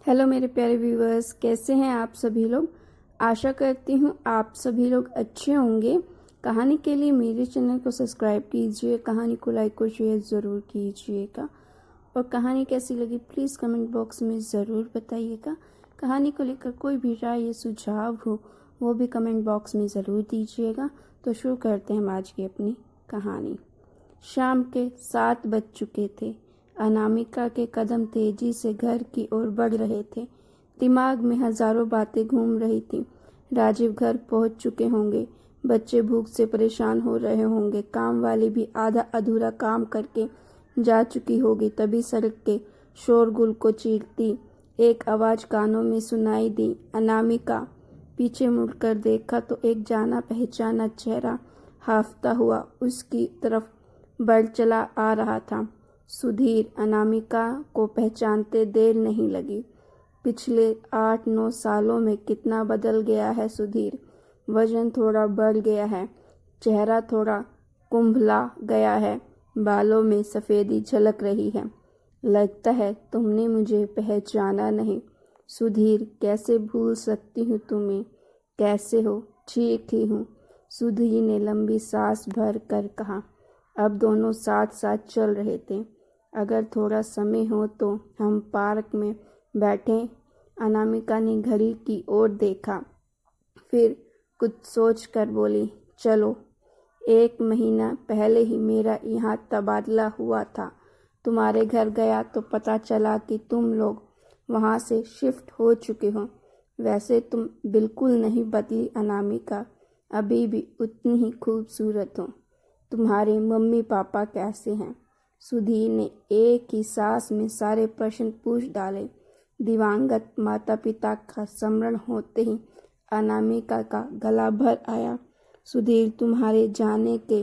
Hello मेरे प्यारे viewers, कैसे हैं आप सभी लोग। आशा करती हूँ आप सभी लोग अच्छे होंगे। कहानी के लिए मेरे चैनल को सब्सक्राइब कीजिए, कहानी को लाइक और शेयर ज़रूर कीजिएगा और कहानी कैसी लगी प्लीज़ कमेंट बॉक्स में ज़रूर बताइएगा। कहानी को लेकर कोई भी राय या सुझाव हो वो भी कमेंट बॉक्स में ज़रूर दीजिएगा। तो शुरू करते हैं हम आज की अपनी कहानी। शाम के 7 बज चुके थे। अनामिका के कदम तेजी से घर की ओर बढ़ रहे थे। दिमाग में हजारों बातें घूम रही थीं। राजीव घर पहुंच चुके होंगे, बच्चे भूख से परेशान हो रहे होंगे, काम वाली भी आधा अधूरा काम करके जा चुकी होगी। तभी सड़क के शोरगुल को चीरती एक आवाज़ कानों में सुनाई दी। अनामिका पीछे मुड़कर देखा तो एक जाना पहचाना चेहरा हाफता हुआ उसकी तरफ बढ़ चला आ रहा था। सुधीर। अनामिका को पहचानते देर नहीं लगी। पिछले 8-9 सालों में कितना बदल गया है सुधीर। वजन थोड़ा बढ़ गया है, चेहरा थोड़ा कुंभला गया है, बालों में सफ़ेदी झलक रही है। लगता है तुमने मुझे पहचाना नहीं। सुधीर, कैसे भूल सकती हूँ तुम्हें। कैसे हो। ठीक ही हूँ, सुधीर ने लंबी सांस भर कर कहा। अब दोनों साथ साथ चल रहे थे। अगर थोड़ा समय हो तो हम पार्क में बैठें। अनामिका ने घड़ी की ओर देखा, फिर कुछ सोचकर बोली, चलो। 1 महीना पहले ही मेरा यहाँ तबादला हुआ था। तुम्हारे घर गया तो पता चला कि तुम लोग वहाँ से शिफ्ट हो चुके हो। वैसे तुम बिल्कुल नहीं बदली अनामिका, अभी भी उतनी ही खूबसूरत हो। तुम्हारे मम्मी पापा कैसे हैं। सुधीर ने एक ही सांस में सारे प्रश्न पूछ डाले। दिवंगत माता पिता का स्मरण होते ही अनामिका का गला भर आया। सुधीर, तुम्हारे जाने के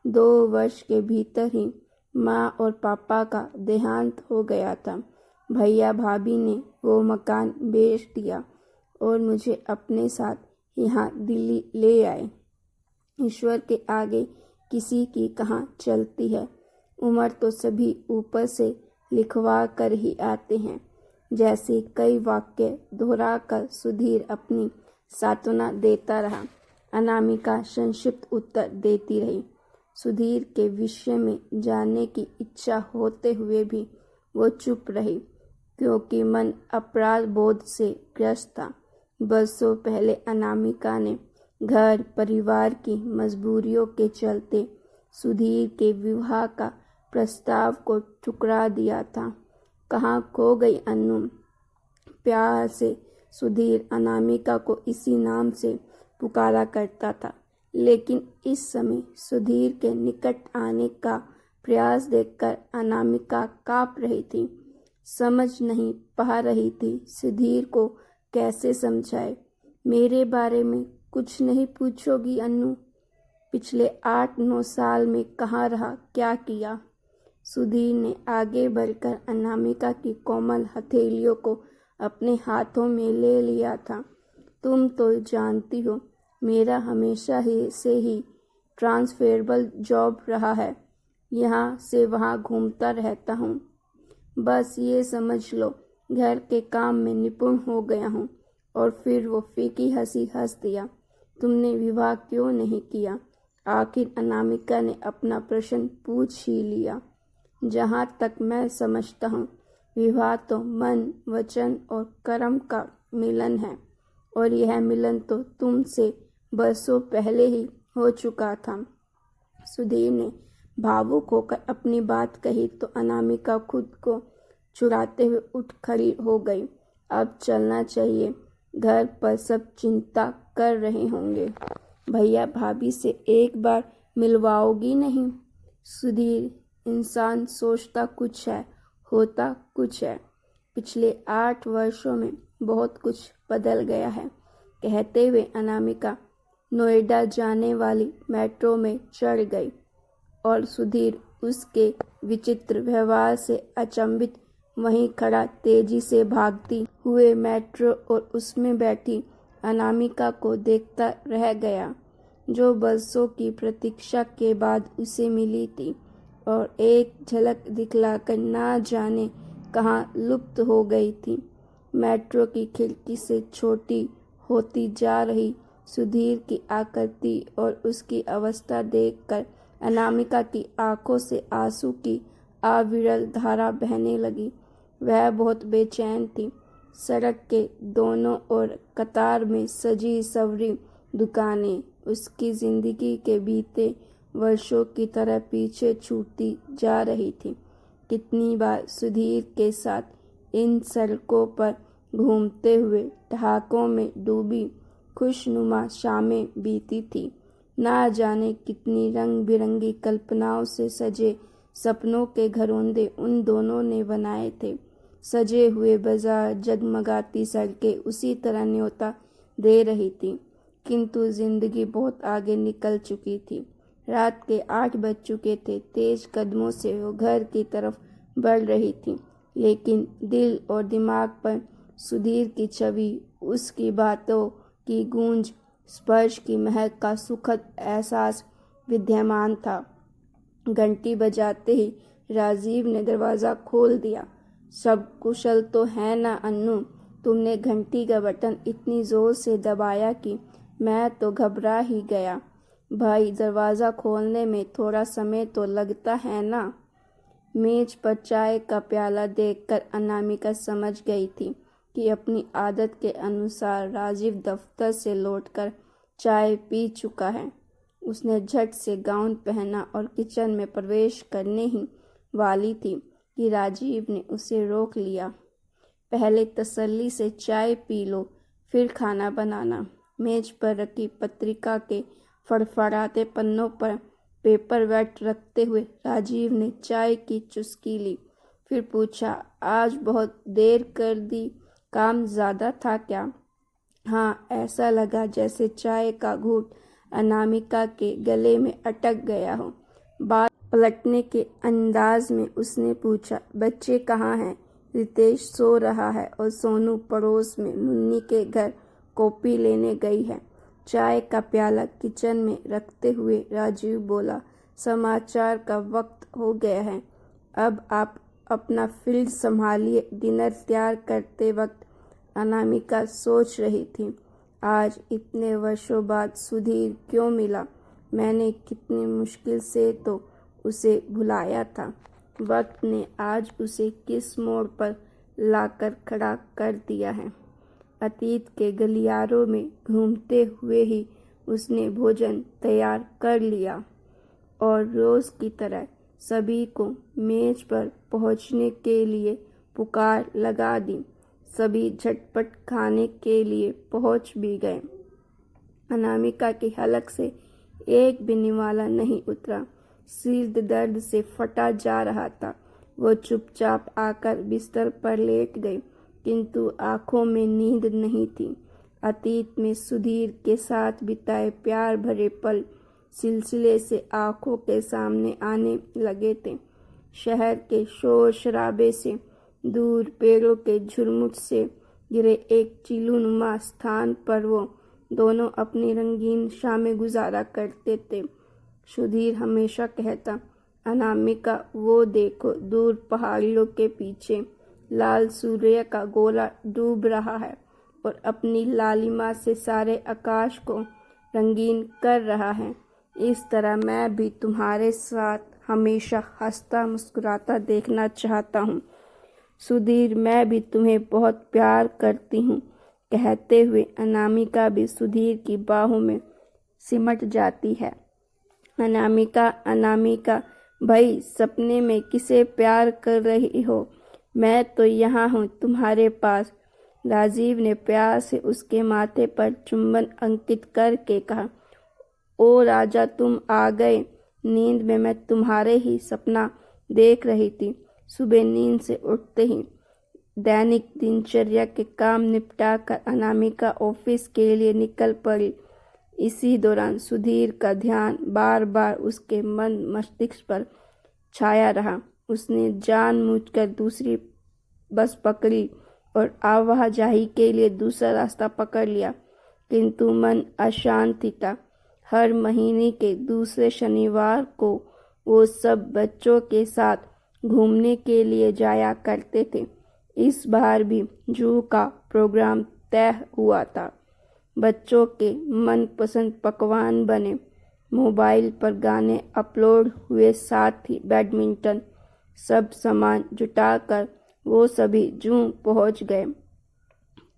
2 वर्ष के भीतर ही माँ और पापा का देहांत हो गया था। भैया भाभी ने वो मकान बेच दिया और मुझे अपने साथ यहाँ दिल्ली ले आए। ईश्वर के आगे किसी की कहाँ चलती है। उम्र तो सभी ऊपर से लिखवा कर ही आते हैं। जैसे कई वाक्य दोहरा कर सुधीर अपनी सांत्वना देता रहा। अनामिका संक्षिप्त उत्तर देती रही। सुधीर के विषय में जानने की इच्छा होते हुए भी वो चुप रही, क्योंकि मन अपराध बोध से ग्रस्त था। बरसों पहले अनामिका ने घर परिवार की मजबूरियों के चलते सुधीर के विवाह का प्रस्ताव को ठुकरा दिया था। कहाँ खो गई अन्नू। प्यार से सुधीर अनामिका को इसी नाम से पुकारा करता था, लेकिन इस समय सुधीर के निकट आने का प्रयास देखकर अनामिका काँप रही थी। समझ नहीं पा रही थी सुधीर को कैसे समझाए। मेरे बारे में कुछ नहीं पूछोगी अन्नू। पिछले 8-9 साल में कहाँ रहा, क्या किया। सुधीर ने आगे बढ़कर अनामिका की कोमल हथेलियों को अपने हाथों में ले लिया था। तुम तो जानती हो मेरा हमेशा ही से ही ट्रांसफरेबल जॉब रहा है। यहाँ से वहाँ घूमता रहता हूँ। बस ये समझ लो घर के काम में निपुण हो गया हूँ। और फिर वो फीकी हंसी हंस दिया। तुमने विवाह क्यों नहीं किया। आखिर अनामिका ने अपना प्रश्न पूछ ही लिया। जहाँ तक मैं समझता हूँ विवाह तो मन, वचन और कर्म का मिलन है, और यह मिलन तो तुमसे बरसों पहले ही हो चुका था। सुधीर ने भावुक होकर अपनी बात कही तो अनामिका खुद को छुड़ाते हुए उठ खड़ी हो गई। अब चलना चाहिए, घर पर सब चिंता कर रहे होंगे। भैया भाभी से एक बार मिलवाओगी नहीं। सुधीर, इंसान सोचता कुछ है, होता कुछ है। पिछले 8 वर्षों में बहुत कुछ बदल गया है। कहते हुए अनामिका नोएडा जाने वाली मेट्रो में चढ़ गई और सुधीर उसके विचित्र व्यवहार से अचंभित वहीं खड़ा तेजी से भागती हुए मेट्रो और उसमें बैठी अनामिका को देखता रह गया, जो बरसों की प्रतीक्षा के बाद उसे मिली थी और एक झलक दिखलाकर ना जाने कहाँ लुप्त हो गई थी। मेट्रो की खिड़की से छोटी होती जा रही सुधीर की आकृति और उसकी अवस्था देखकर अनामिका की आंखों से आंसू की अविरल धारा बहने लगी। वह बहुत बेचैन थी। सड़क के दोनों ओर कतार में सजी सवरी दुकानें उसकी जिंदगी के बीते वर्षों की तरह पीछे छूटती जा रही थी। कितनी बार सुधीर के साथ इन सड़कों पर घूमते हुए ठहाकों में डूबी खुशनुमा शामें बीती थी। ना जाने कितनी रंग बिरंगी कल्पनाओं से सजे सपनों के घरौंदे उन दोनों ने बनाए थे। सजे हुए बाजार, जगमगाती सड़कें उसी तरह न्योता दे रही थी। किंतु जिंदगी बहुत आगे निकल चुकी थी। रात के 8 बज चुके थे। तेज कदमों से वो घर की तरफ बढ़ रही थी, लेकिन दिल और दिमाग पर सुधीर की छवि, उसकी बातों की गूंज, स्पर्श की महक का सुखद एहसास विद्यमान था। घंटी बजाते ही राजीव ने दरवाज़ा खोल दिया। सब कुशल तो है ना अन्नू? तुमने घंटी का बटन इतनी ज़ोर से दबाया कि मैं तो घबरा ही गया। भाई, दरवाज़ा खोलने में थोड़ा समय तो लगता है ना। मेज पर चाय का प्याला देखकर अनामिका समझ गई थी कि अपनी आदत के अनुसार राजीव दफ्तर से लौटकर चाय पी चुका है। उसने झट से गाउन पहना और किचन में प्रवेश करने ही वाली थी कि राजीव ने उसे रोक लिया। पहले तसल्ली से चाय पी लो, फिर खाना बनाना। मेज पर रखी पत्रिका के फड़फड़ाते पन्नों पर पेपर वेट रखते हुए राजीव ने चाय की चुस्की ली। फिर पूछा, आज बहुत देर कर दी, काम ज़्यादा था क्या? हाँ, ऐसा लगा जैसे चाय का घूंट अनामिका के गले में अटक गया हो। बात पलटने के अंदाज में उसने पूछा, बच्चे कहाँ हैं? रितेश सो रहा है और सोनू पड़ोस में मुन्नी के घर कॉपी लेने गई है। चाय का प्याला किचन में रखते हुए राजीव बोला, समाचार का वक्त हो गया है, अब आप अपना फील्ड संभालिए। डिनर तैयार करते वक्त अनामिका सोच रही थी, आज इतने वर्षों बाद सुधीर क्यों मिला। मैंने कितनी मुश्किल से तो उसे भुलाया था। वक्त ने आज उसे किस मोड़ पर लाकर खड़ा कर दिया है। अतीत के गलियारों में घूमते हुए ही उसने भोजन तैयार कर लिया और रोज़ की तरह सभी को मेज पर पहुंचने के लिए पुकार लगा दी। सभी झटपट खाने के लिए पहुंच भी गए। अनामिका की हलक से एक भी निवाला नहीं उतरा। सिर दर्द से फटा जा रहा था। वो चुपचाप आकर बिस्तर पर लेट गई, किंतु आंखों में नींद नहीं थी। अतीत में सुधीर के साथ बिताए प्यार भरे पल सिलसिले से आंखों के सामने आने लगे थे। शहर के शोर शराबे से दूर, पेड़ों के झुरमुट से गिरे एक चिलुनुमा स्थान पर वो दोनों अपनी रंगीन शामें गुजारा करते थे। सुधीर हमेशा कहता, अनामिका वो देखो, दूर पहाड़ियों के पीछे लाल सूर्य का गोला डूब रहा है और अपनी लालिमा से सारे आकाश को रंगीन कर रहा है। इस तरह मैं भी तुम्हारे साथ हमेशा हंसता मुस्कुराता देखना चाहता हूँ। सुधीर, मैं भी तुम्हें बहुत प्यार करती हूँ। कहते हुए अनामिका भी सुधीर की बाहों में सिमट जाती है। अनामिका, अनामिका, भाई सपने में किसे प्यार कर रही हो? मैं तो यहाँ हूँ तुम्हारे पास। राजीव ने प्यार से उसके माथे पर चुंबन अंकित करके कहा, ओ राजा, तुम आ गए। नींद में मैं तुम्हारे ही सपना देख रही थी। सुबह नींद से उठते ही दैनिक दिनचर्या के काम निपटाकर अनामिका ऑफिस के लिए निकल पड़ी। इसी दौरान सुधीर का ध्यान बार बार उसके मन मस्तिष्क पर छाया रहा। उसने जानबूझकर दूसरी बस पकड़ी और आवाजाही के लिए दूसरा रास्ता पकड़ लिया, किंतु मन अशांत था। हर महीने के दूसरे शनिवार को वो सब बच्चों के साथ घूमने के लिए जाया करते थे। इस बार भी जू का प्रोग्राम तय हुआ था। बच्चों के मनपसंद पकवान बने, मोबाइल पर गाने अपलोड हुए, साथ ही बैडमिंटन। सब सामान जुटाकर वो सभी जू पहुंच गए।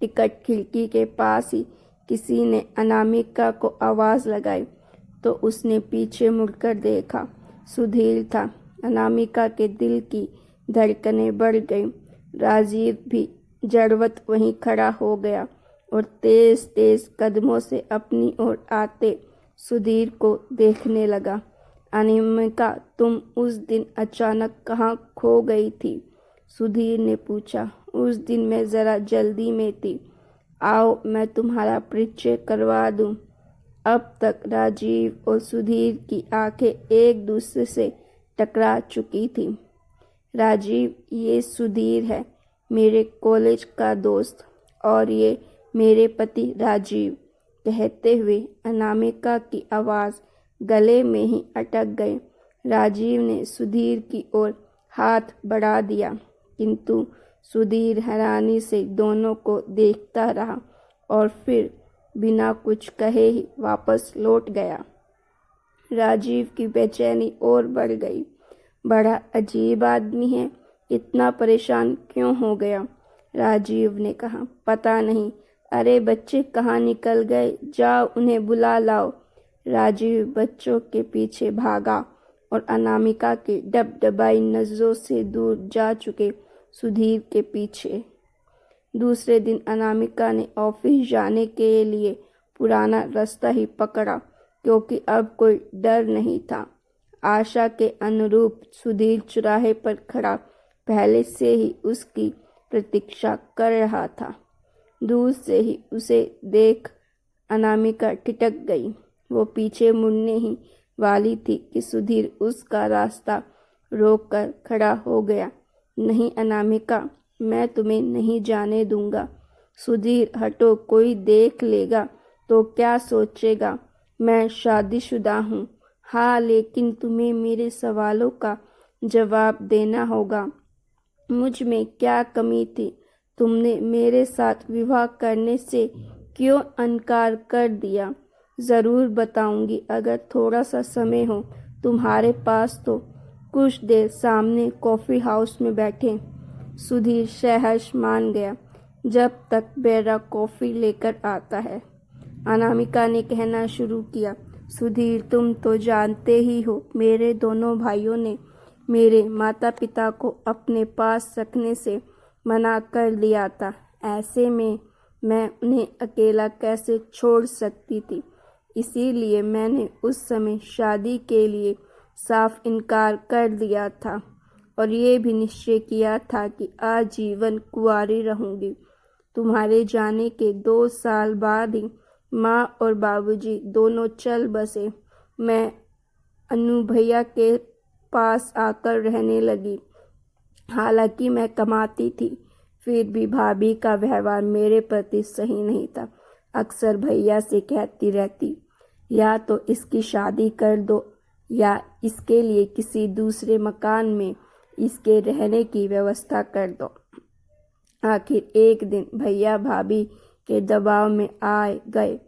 टिकट खिड़की के पास ही किसी ने अनामिका को आवाज़ लगाई तो उसने पीछे मुड़कर देखा। सुधीर था। अनामिका के दिल की धड़कनें बढ़ गईं। राजीव भी जड़वत वहीं खड़ा हो गया और तेज तेज कदमों से अपनी ओर आते सुधीर को देखने लगा। अनामिका, तुम उस दिन अचानक कहाँ खो गई थी? सुधीर ने पूछा। उस दिन मैं ज़रा जल्दी में थी। आओ मैं तुम्हारा परिचय करवा दूँ। अब तक राजीव और सुधीर की आंखें एक दूसरे से टकरा चुकी थी। राजीव, ये सुधीर है, मेरे कॉलेज का दोस्त, और ये मेरे पति राजीव। कहते हुए अनामिका की आवाज़ गले में ही अटक गई। राजीव ने सुधीर की ओर हाथ बढ़ा दिया, किंतु सुधीर हैरानी से दोनों को देखता रहा और फिर बिना कुछ कहे ही वापस लौट गया। राजीव की बेचैनी और बढ़ गई। बड़ा अजीब आदमी है, इतना परेशान क्यों हो गया? राजीव ने कहा। पता नहीं। अरे बच्चे कहाँ निकल गए? जाओ उन्हें बुला लाओ। राजीव बच्चों के पीछे भागा और अनामिका के डबडबाई नजरों से दूर जा चुके सुधीर के पीछे। दूसरे दिन अनामिका ने ऑफिस जाने के लिए पुराना रास्ता ही पकड़ा, क्योंकि अब कोई डर नहीं था। आशा के अनुरूप सुधीर चौराहे पर खड़ा पहले से ही उसकी प्रतीक्षा कर रहा था। दूर से ही उसे देख अनामिका ठिठक गई। वो पीछे मुड़ने ही वाली थी कि सुधीर उसका रास्ता रोककर खड़ा हो गया। नहीं अनामिका, मैं तुम्हें नहीं जाने दूंगा। सुधीर, हटो, कोई देख लेगा तो क्या सोचेगा? मैं शादीशुदा हूँ। हाँ, लेकिन तुम्हें मेरे सवालों का जवाब देना होगा। मुझ में क्या कमी थी? तुमने मेरे साथ विवाह करने से क्यों इनकार कर दिया? ज़रूर बताऊंगी, अगर थोड़ा सा समय हो तुम्हारे पास तो। कुछ देर सामने कॉफ़ी हाउस में बैठे सुधीर सहर्ष मान गया, जब तक बेरा कॉफ़ी लेकर आता है। अनामिका ने कहना शुरू किया। सुधीर, तुम तो जानते ही हो, मेरे दोनों भाइयों ने मेरे माता पिता को अपने पास रखने से मना कर दिया था। ऐसे में मैं उन्हें अकेला कैसे छोड़ सकती थी? इसीलिए मैंने उस समय शादी के लिए साफ इनकार कर दिया था और ये भी निश्चय किया था कि आजीवन कुंवारी रहूंगी। तुम्हारे जाने के 2 साल बाद ही माँ और बाबूजी दोनों चल बसे। मैं अनु भैया के पास आकर रहने लगी। हालांकि मैं कमाती थी, फिर भी भाभी का व्यवहार मेरे प्रति सही नहीं था। अक्सर भैया से कहती रहती, या तो इसकी शादी कर दो या इसके लिए किसी दूसरे मकान में इसके रहने की व्यवस्था कर दो। आखिर एक दिन भैया भाभी के दबाव में आए गए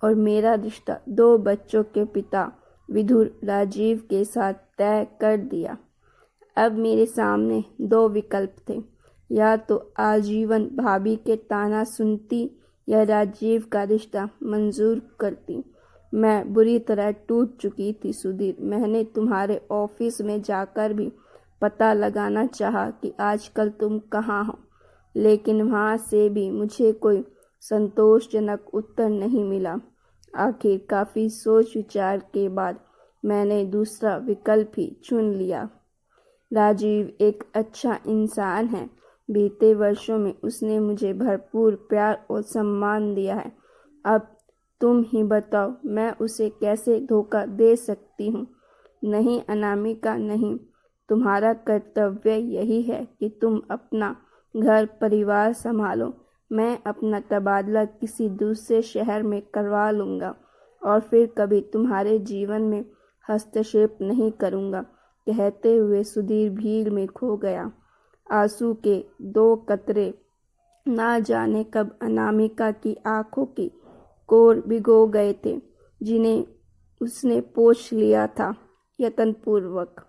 और मेरा रिश्ता 2 बच्चों के पिता विधुर राजीव के साथ तय कर दिया। अब मेरे सामने 2 विकल्प थे, या तो आजीवन भाभी के ताना सुनती या राजीव का रिश्ता मंजूर करती। मैं बुरी तरह टूट चुकी थी सुधीर। मैंने तुम्हारे ऑफिस में जाकर भी पता लगाना चाहा कि आजकल तुम कहाँ हो, लेकिन वहाँ से भी मुझे कोई संतोषजनक उत्तर नहीं मिला। आखिर काफ़ी सोच विचार के बाद मैंने दूसरा विकल्प ही चुन लिया। राजीव एक अच्छा इंसान है। बीते वर्षों में उसने मुझे भरपूर प्यार और सम्मान दिया है। अब तुम ही बताओ, मैं उसे कैसे धोखा दे सकती हूँ? नहीं अनामिका, नहीं। तुम्हारा कर्तव्य यही है कि तुम अपना घर परिवार संभालो। मैं अपना तबादला किसी दूसरे शहर में करवा लूँगा और फिर कभी तुम्हारे जीवन में हस्तक्षेप नहीं करूँगा। कहते हुए सुधीर भीड़ में खो गया। आंसू के 2 कतरे ना जाने कब अनामिका की आंखों की कोर भिगो गए थे, जिन्हें उसने पोंछ लिया था यत्नपूर्वक।